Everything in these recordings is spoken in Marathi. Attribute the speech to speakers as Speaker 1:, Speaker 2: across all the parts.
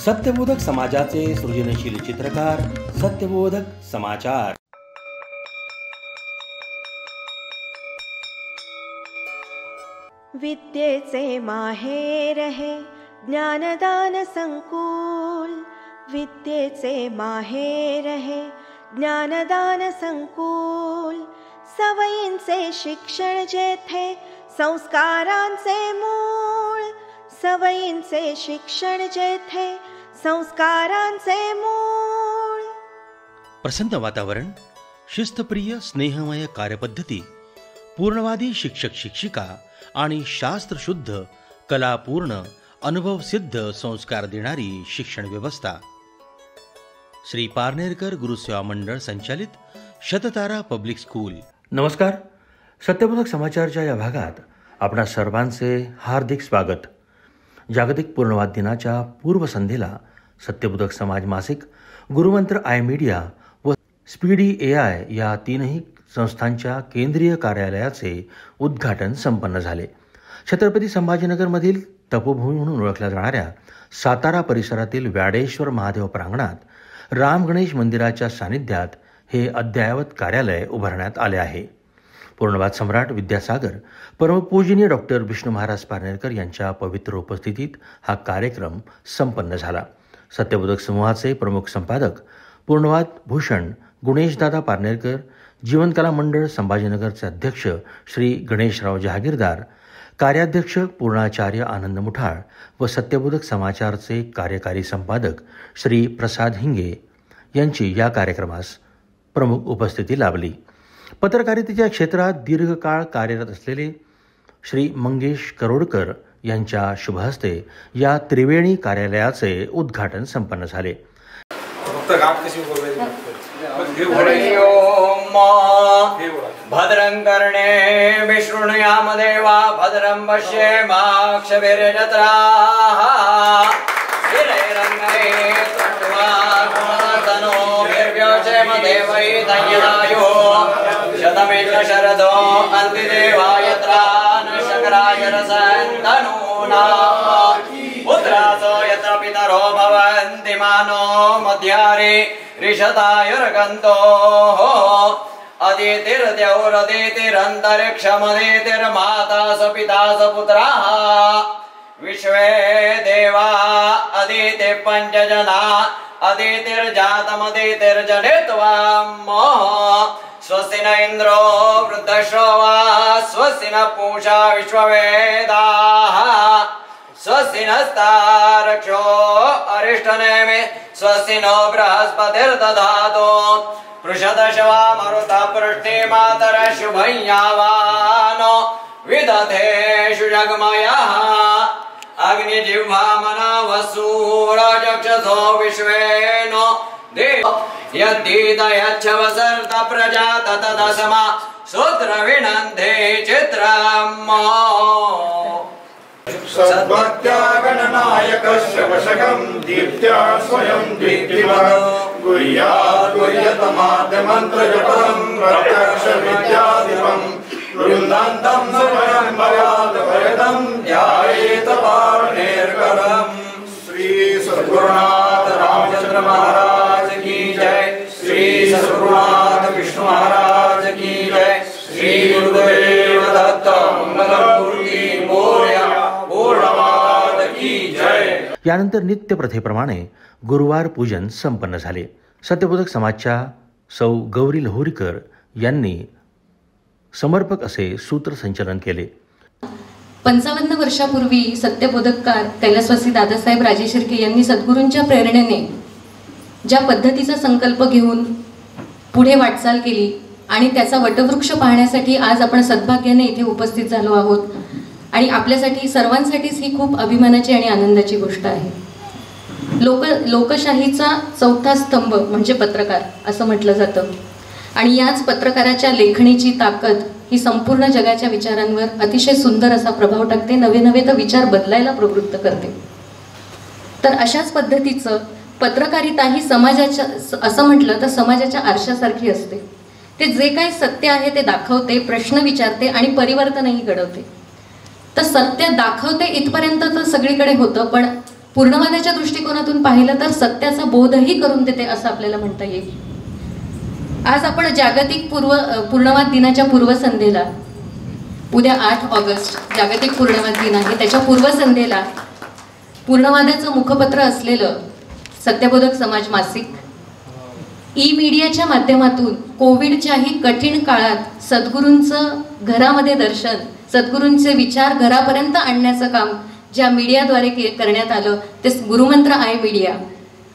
Speaker 1: सत्यबोधक समाजाचे सृजनशील चित्रकार सत्यबोधक समाचार।
Speaker 2: विद्येचे माहेर हे ज्ञानदान संकुल, विद्येचे माहेर हे ज्ञानदान संकुल, सवयींचे शिक्षण जेथे संस्कारांचे मूळ, सवयींचे शिक्षण जेथे संस्कारांचे मूळ।
Speaker 1: प्रसन्न वातावरण, शिस्तप्रिय स्नेहमय कार्यपद्धती, पूर्णवादी शिक्षक शिक्षिका आणि शास्त्रशुद्ध कलापूर्ण अनुभवसिद्ध संस्कार देणारी शिक्षण व्यवस्था। श्री पारनेरकर गुरुसेवा मंडळ संचालित शततारा पब्लिक स्कूल। नमस्कार, सत्यबोधक समाचारच्या या भागात आपणा सर्वांचे हार्दिक स्वागत। जागतिक पूर्णवाद दिनाच्या पूर्वसंध्येला सत्यबोधक समाज मासिक, गुरुमंत्र आय मीडिया व स्पीडी AI या तीनही संस्थांच्या केंद्रीय कार्यालयाचे उद्घाटन संपन्न झाले। छत्रपती संभाजीनगरमधील तपोभूमी म्हणून ओळखल्या जाणाऱ्या सातारा परिसरातील व्याडेश्वर महादेव प्रांगणात राम गणेश मंदिराच्या सानिध्यात हे अद्ययावत कार्यालय उभारण्यात आले आहे। पूर्णवाद सम्राट विद्यासागर परमपूजनीय डॉक्टर विष्णू महाराज पारनेरकर यांच्या पवित्र उपस्थितीत हा कार्यक्रम संपन्न झाला। सत्यबोधक समूहाचे प्रमुख संपादक पूर्णवाद भूषण गुणेशदादा पारनेरकर, जीवनकला मंडळ संभाजीनगरचे अध्यक्ष श्री गणेशराव जहागीरदार, कार्याध्यक्ष पूर्णाचार्य आनंद मुठाळ व सत्यबोधक समाचारचे कार्यकारी संपादक श्री प्रसाद हिंगे यांची या कार्यक्रमास प्रमुख उपस्थिती लाभली। पत्रकारितेच्या क्षेत्रात दीर्घकाळ कार्यरत असलेले श्री मंगेश करोडकर यांच्या शुभहस्ते या त्रिवेणी कार्यालयाचे उद्घाटन संपन्न झाले।
Speaker 3: भद्रं कर्णे विष्णुयाम देवा भद्रं पश्येमाक्षभिर्यजत्राः स्थिरैरङ्गैः त्वष्ट्वा गुणतनो वीर्योचेम देवै दय्यदायो शतमेन्द्र शरदो अन्तिदेवायत्रा न शक्राय रसन्तनूना पुत्रासो यत्र पितरो भवन्ति मानो मध्यारे ऋषतायुर्गन्तोः अदितिर्द्यौरदितिरन्तरिक्षमदितिर्माता स पिता स पुत्राः विश्वे देवा अदिति पञ्चजना अदितिर्जातमदितिर्जनित्वम् स्वस्ति न इन्द्रो वृद्धश्रवा स्वस्ति न पूषा विश्ववेदाः स्वस्ति नस्तारक्षो अरिष्टनेमि स्वस्ति नो बृहस्पतिर्दधातु पृषदशवा मरुता पृष्टे मातर शुभय्यावानो विदधेषु जगमयः अग्निजिह्वा मनवसूरचक्षसो विश्वेनो देव यद्दीदयच्छवसर्त प्रजात तदसमा शूद्रविनन्धे चित्रम्
Speaker 4: सद्भक्त्या गणनायकस्य वशकं दीप्त्या स्वयं दीप्तिमत् गुह्याद्गुह्यतमाद्यमन्त्रजपं प्रत्यक्षविद्याधिपं वृन्दान्तं स्वयं भयाद्भयदं ध्यायेत पारनेरकरम्। श्री सद्गुरुनाथ रामचंद्र महाराज की जय, श्री सद्गुरुनाथ विष्णु महाराज की जय, श्री गुरुदेव दत्त मंगलमूर्ति मोरया पूर्णवाद की जय।
Speaker 1: यानंतर नित्य प्रथेप्रमाणे गुरुवार पूजन संपन्न झाले। सत्यबोधक समाजच्या सौ गौरी लहोरीकर यांनी समर्पक असे सूत्रसंचलन केले।
Speaker 5: 55 वर्षापूर्वी सत्यबोधककार कैलासवासी दादासाहेब राजे शिर्के यांनी सद्गुरूंच्या प्रेरणेने ज्या पद्धतीचा संकल्प घेऊन पुढे वाटचाल केली आणि त्याचा वटवृक्ष पाहण्यासाठी आज आपण सद्भाग्याने इथे उपस्थित झालो आहोत आणि आपल्यासाठी सर्वांसाठीच ही खूप अभिमानाची आणि आनंदाची गोष्ट आहे। लोकशाहीचा चौथा स्तंभ म्हणजे पत्रकार असं म्हटलं जातं आणि याच पत्रकाराच्या लेखणीची ताकद ही संपूर्ण जगाच्या विचारांवर अतिशय सुंदर असा प्रभाव टाकते, नवे नवे तर विचार बदलायला प्रवृत्त करते। तर अशाच पद्धतीचं पत्रकारिता ही समाजाच्या असं म्हटलं तर समाजाच्या आरशासारखी असते। ते जे काही सत्य आहे ते दाखवते, प्रश्न विचारते आणि परिवर्तनही घडवते। तर सत्य दाखवते इथपर्यंत तर सगळीकडे होतं, पण पूर्णवादाच्या दृष्टिकोनातून पाहिलं तर सत्याचा बोधही करून देते असं आपल्याला म्हणता येईल. आज आपण जागतिक पूर्णवाद दिनाच्या पूर्वसंध्येला, उद्या 8 ऑगस्ट जागतिक पूर्णवाद दिन आहे, त्याच्या पूर्वसंध्येला पूर्णवादाचं मुखपत्र असलेलं सत्यबोधक समाज मासिक, ई मीडियाच्या माध्यमातून कोविडच्याही कठीण काळात सद्गुरूंचं घरामध्ये दर्शन, सद्गुरूंचे विचार घरापर्यंत आणण्याचं काम ज्या मीडियाद्वारे करण्यात आलं ते गुरुमंत्र आय मीडिया,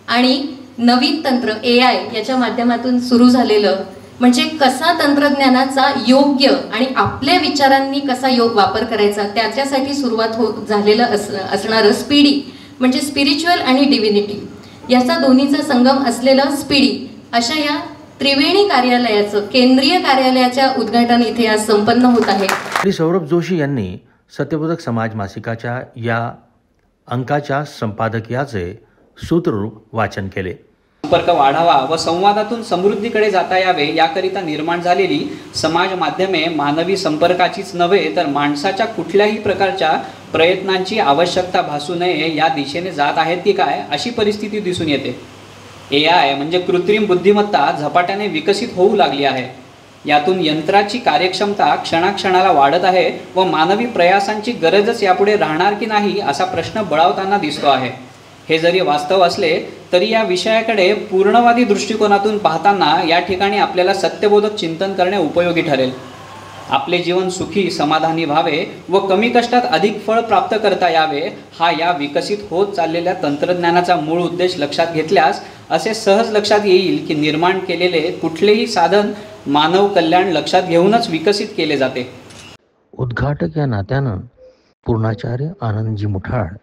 Speaker 5: आणि नवीन तंत्र AI याच्या माध्यमातून सुरू झालेलं, म्हणजे कसा तंत्रज्ञानाचा योग्य आणि आपल्या विचारांनी कसा वापर करायचा त्याच्यासाठी सुरुवात झालेलं असणारं स्पीडी, म्हणजे स्पिरिच्युअल आणि डिव्हिनिटी याचा दोन्हीचा संगम असलेलं स्पीडी, अशा या त्रिवेणी कार्यालयाचं केंद्रीय कार्यालयाच्या उद्घाटन इथे आज संपन्न होत आहे.
Speaker 1: श्री सौरभ जोशी यांनी सत्यबोधक समाज मासिकाच्या या अंकाच्या संपादकीयाचे सूत्ररूप वाचन केले.
Speaker 6: संपर्क वाढावा व संवादातून समृद्धीकडे जाता यावे याकरिता निर्माण झालेली समाज माध्यमे मानवी संपर्काचीच नव्हे तर माणसाच्या कुठल्याही प्रकारच्या प्रयत्नांची आवश्यकता भासू नये या दिशेने जात आहेत की काय अशी परिस्थिती दिसून येते. AI म्हणजे कृत्रिम बुद्धिमत्ता झपाट्याने विकसित होऊ लागली आहे. यातून यंत्राची कार्यक्षमता क्षणाक्षणाला वाढत आहे व मानवी प्रयासांची गरजच यापुढे राहणार की नाही असा प्रश्न बळावताना दिसतो आहे. हे जरी वास्तव असले तरी या विषयाकडे पूर्णवादी दृष्टिकोनातून पाहताना या ठिकाणी आपल्याला सत्यबोधक चिंतन करणे उपयोगी ठरेल. आपले जीवन सुखी समाधानी व्हावे व कमी कष्टात अधिक फळ प्राप्त करता यावे हा या विकसित होत चाललेल्या तंत्रज्ञानाचा मूळ उद्देश लक्षात घेतल्यास असे सहज लक्षात येईल की निर्माण केलेले कुठलेही साधन मानव कल्याण लक्षात घेऊनच विकसित केले जाते.
Speaker 1: उद्घाटक या नात्यानं पूर्णाचार्य आनंदजी मुठाड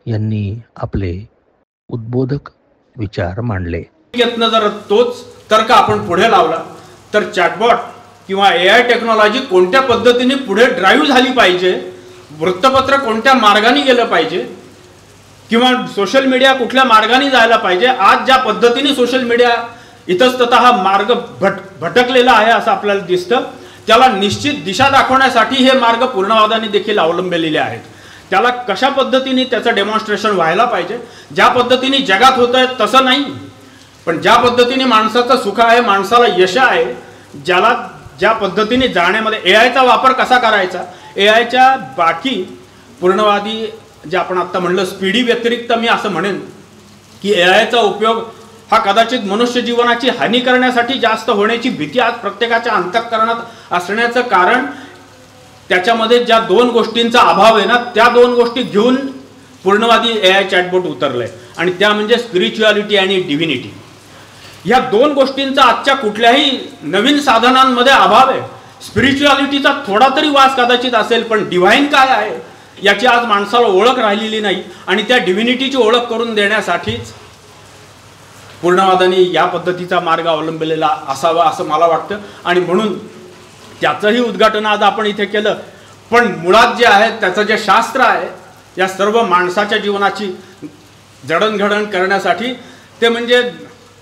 Speaker 1: यांनी आपले उद्बोधक विचार मांडले.
Speaker 7: यत्न जर तोच तर्क आपण पुढे लावला तर चॅटबॉट किंवा AI टेक्नॉलॉजी कोणत्या पद्धतीने पुढे ड्राईव्ह झाली पाहिजे, वृत्तपत्र कोणत्या मार्गाने गेलं पाहिजे किंवा सोशल मीडिया कुठल्या मार्गाने जायला पाहिजे, आज ज्या पद्धतीने सोशल मीडिया इतस्ततः हा मार्ग भटकलेला आहे असं आपल्याला दिसतं. त्याला निश्चित दिशा दाखवण्यासाठी हे मार्ग पूर्णवादाने देखील अवलंबलेले आहेत. त्याला कशा पद्धतीने त्याचं डेमॉन्स्ट्रेशन व्हायला पाहिजे, ज्या पद्धतीने जगात होत आहे तसं नाही, पण ज्या पद्धतीने माणसाचं सुख आहे, माणसाला यश आहे, ज्याला ज्या पद्धतीने जाण्यामध्ये AI चा वापर कसा करायचा, AIच्या बाकी पूर्णवादी जे आपण आत्ता म्हणलं स्पीडी व्यतिरिक्त मी असं म्हणेन की AIचा उपयोग हा कदाचित मनुष्य जीवनाची हानी करण्यासाठी जास्त होण्याची भीती आज प्रत्येकाच्या अंतःकरणात असण्याचं कारण त्याच्यामध्ये ज्या 2 गोष्टींचा अभाव आहे ना, त्या 2 गोष्टी घेऊन पूर्णवादी AI चॅटबॉट उतरलंय आणि त्या म्हणजे स्पिरिच्युअलिटी आणि डिव्हिनिटी. या 2 गोष्टींचा आजच्या कुठल्याही नवीन साधनांमध्ये अभाव आहे. स्पिरिच्युअलिटीचा थोडा तरी वास कदाचित असेल, पण डिव्हाइन काय आहे याची आज माणसाला ओळख राहिलेली नाही आणि त्या डिव्हिनिटीची ओळख करून देण्यासाठीच पूर्णवादाने या पद्धतीचा मार्ग अवलंबलेला असावा असं मला वाटतं आणि म्हणून त्याचंही उद्घाटन आज आपण इथे केलं. पण मुळात जे आहे त्याचं जे शास्त्र आहे या सर्व माणसाच्या जीवनाची जडणघडण करण्यासाठी ते म्हणजे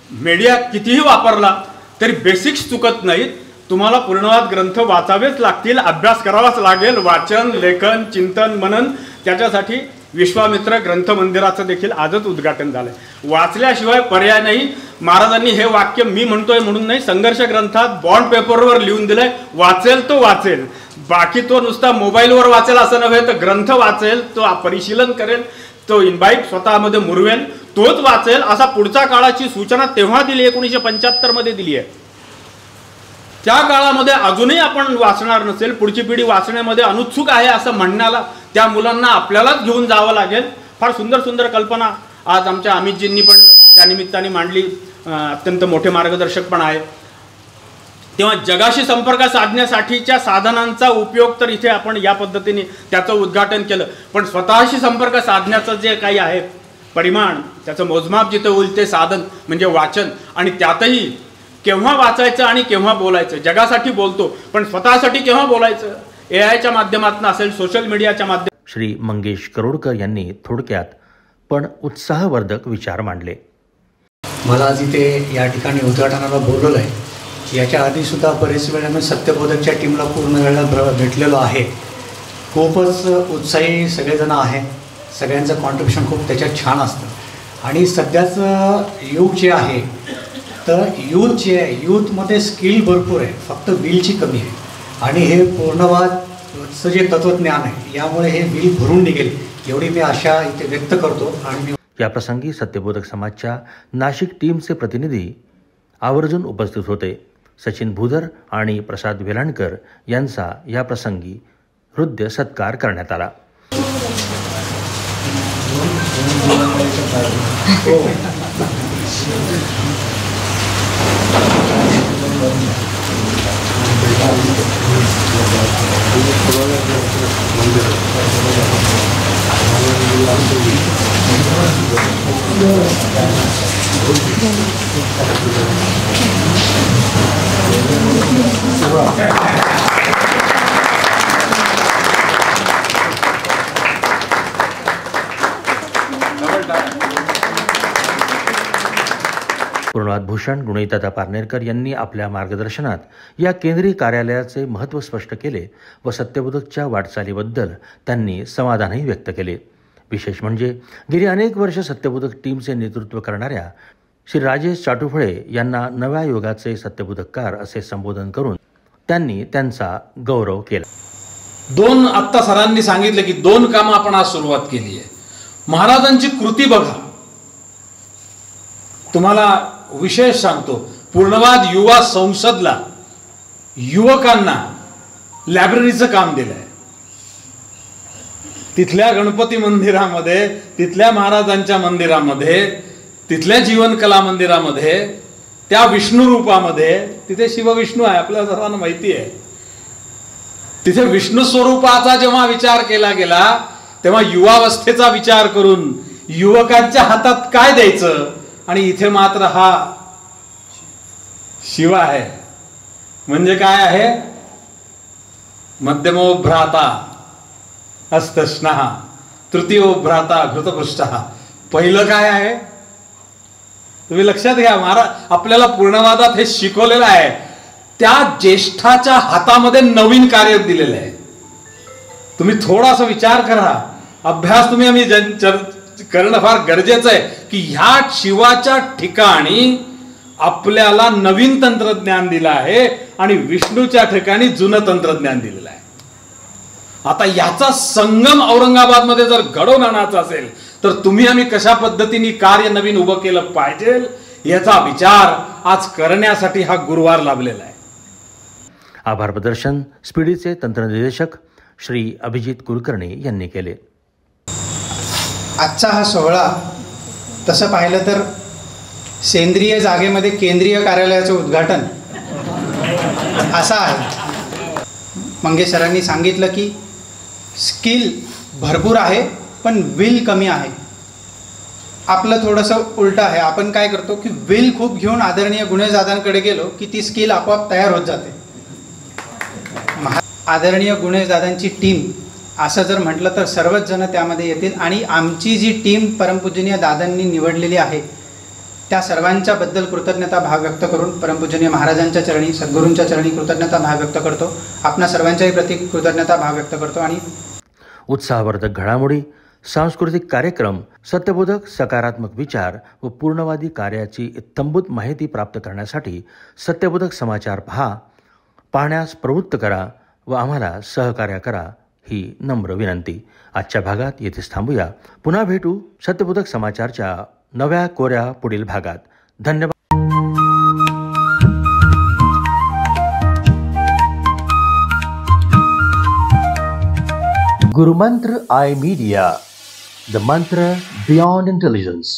Speaker 7: मीडिया कितीही वापरला तरी बेसिक्स चुकत नाहीत. तुम्हाला पूर्णवाद ग्रंथ वाचावेच लागतील, अभ्यास करावाच लागेल, वाचन लेखन चिंतन मनन. त्याच्यासाठी विश्वामित्र ग्रंथ मंदिराचं देखील आजच उद्घाटन झालंय. वाचल्याशिवाय पर्याय नाही. महाराजांनी हे वाक्य मी म्हणतोय म्हणून नाही, संघर्ष ग्रंथात बॉन्ड पेपरवर लिहून दिलंय, वाचेल तो वाचेल, बाकी तो नुसता मोबाईलवर वाचेल असं नव्हे, तर ग्रंथ वाचेल, तो परिशीलन करेल, तो इन्बाईट स्वतःमध्ये मुरवेल, तोच वाचेल. असा पुढच्या काळाची सूचना तेव्हा दिली, 1975 मध्ये दिली आहे. त्या काळामध्ये अजूनही आपण वाचणार नसेल, पुढची पिढी वाचण्यामध्ये अनुत्सुक आहे असं म्हणण्याला त्या मुलांना आपल्यालाच घेऊन जावं लागेल. फार सुंदर सुंदर कल्पना आज आमच्या अमितजींनी पण त्या निमित्ताने मांडली. अत्यंत मोठे मार्गदर्शक पण आहे. तेव्हा जगाशी संपर्क साधण्यासाठीच्या साधनांचा उपयोग तर इथे आपण या पद्धतीने त्याचं उद्घाटन केलं, पण स्वतःशी संपर्क साधण्याचं जे काही आहे परिमाण, त्याचं मोजमाप जिथे होईल ते साधन म्हणजे वाचन. आणि त्यातही केव्हा वाचायचं आणि केव्हा बोलायचं. जगासाठी बोलतो पण स्वतःसाठी केव्हा बोलायचं, AIच्या माध्यमातून असेल, सोशल मीडियाच्या माध्यमातून.
Speaker 1: श्री मंगेश करोडकर यांनी थोडक्यात पण उत्साहवर्धक विचार मांडले.
Speaker 8: मला आज इथे या ठिकाणी उद्घाटनाला बोलवलं आहे. याच्या आधीसुद्धा बरेच वेळा मी सत्यबोधकच्या टीमला पूर्ण वेळा भेटलेलो आहे. खूपच उत्साही सगळेजण आहेत. सगळ्यांचं कॉन्ट्रिब्युशन खूप त्याच्यात छान असतं. आणि सध्याचं युग जे आहे तर यूथ जे आहे यूथमध्ये स्किल भरपूर आहे, फक्त विलची कमी आहे. आणि हे पूर्णवादचं जे तत्त्वज्ञान आहे यामुळे हे विल भरून निघेल एवढी मी आशा इथे व्यक्त करतो. आणि
Speaker 1: या प्रसंगी सत्यबोधक समाजच्या नाशिक टीमचे प्रतिनिधी आवर्जून उपस्थित होते. सचिन भूदर आणि प्रसाद वेलाणकर यांचा या प्रसंगी हृदय सत्कार करण्यात आला. पूर्णवाद भूषण गुणवंता पारनेरकर यांनी आपल्या मार्गदर्शनात या केंद्रीय कार्यालयाचे महत्त्व स्पष्ट केले व सत्यबोधकच्या वाटचालीबद्दल त्यांनी समाधानही व्यक्त केले. विशेष म्हणजे गेली अनेक वर्ष सत्यबोधक टीमचे नेतृत्व करणाऱ्या श्री राजेश चाटुफळे यांना नव्या युगाचे सत्यबोधककार असे संबोधन करून त्यांनी त्यांचा गौरव केला.
Speaker 9: आत्ता सरांनी सांगितलं की 2 कामं आपण आज सुरुवात केली आहे. महाराजांची कृती बघा. तुम्हाला विशेष सांगतो, पूर्णवाद युवा संसदला युवकांना लायब्ररीचं काम दिलंय. तिथल्या गणपती मंदिरामध्ये, तिथल्या महाराजांच्या मंदिरामध्ये, तिथल्या जीवनकला मंदिरामध्ये, त्या विष्णू रूपामध्ये, तिथे शिवविष्णू आहे आपल्याला सर्वांना माहिती आहे. तिथे विष्णू स्वरूपाचा जेव्हा विचार केला गेला तेव्हा युवावस्थेचा विचार करून युवकांच्या हातात काय द्यायचं, आणि इथे मात्र हा शिव आहे. म्हणजे काय आहे? मध्यमो भ्राता हस्तस्नः, तृतीयो भ्राता घृतपृष्ठः. पहिलं काय आहे तुम्ही लक्षात घ्या. महाराज आपल्याला पूर्णवादात हे शिकवलेलं आहे. त्या ज्येष्ठाच्या हातामध्ये नवीन कार्य दिलेलं आहे. तुम्ही थोडासा विचार करा, अभ्यास तुम्ही आम्ही करणं फार गरजेचं आहे की ह्या शिवाच्या ठिकाणी आपल्याला नवीन तंत्रज्ञान दिलं आहे आणि विष्णूच्या ठिकाणी जुनं तंत्रज्ञान दिलेलं आहे. आता याचा संगम औरंगाबादमध्ये जर घडवून आणायचा असेल तर तुम्ही आम्ही कशा पद्धतीने कार्य नवीन उभं केलं पाहिजे याचा विचार आज करण्यासाठी हा गुरुवार लाभलेला आहे.
Speaker 1: आभार प्रदर्शन स्पीडीचे तंत्रनिर्देशक श्री अभिजित कुलकर्णी यांनी केले.
Speaker 10: आजचा हा सोहळा तसं पाहिलं तर सेंद्रिय जागेमध्ये केंद्रीय कार्यालयाचं उद्घाटन असा आहे. मंगेश सरांनी सांगितलं की स्किल भरपूर आहे पण विल कमी आहे. आपलं थोडंसं उलटं आहे. आपण काय करतो की विल खूप घेऊन आदरणीय गुणेशदादांकडे गेलो की ती स्किल आपोआप तयार होत जाते. आदरणीय गुणेशदादांची टीम असं जर म्हटलं तर सर्वच जण त्यामध्ये येतील. आणि आमची जी टीम परमपूजनीय दादांनी निवडलेली आहे त्या सर्वांच्याबद्दल कृतज्ञता भाव व्यक्त करून परमपूजनीय महाराजांच्या चरणी, सद्गुरूंच्या चरणी कृतज्ञता भाव व्यक्त करतो. आपणा सर्वांच्याही प्रति कृतज्ञता भाव व्यक्त करतो. आणि
Speaker 1: उत्साहवर्धक घडामोडी, सांस्कृतिक कार्यक्रम, सत्यबोधक सकारात्मक विचार व पूर्णवादी कार्याची इत्थंभूत माहिती प्राप्त करण्यासाठी सत्यबोधक समाचार पाहण्यास प्रवृत्त करा व आम्हाला सहकार्य करा ही नम्र विनंती. आजच्या भागात येथेच थांबूया. पुन्हा भेटू सत्यबोधक समाचारच्या नव्या कोऱ्या पुढील भागात. धन्यवाद. गुरुमंत्र आय मीडिया, द मंत्र बियॉन्ड इंटेलिजन्स.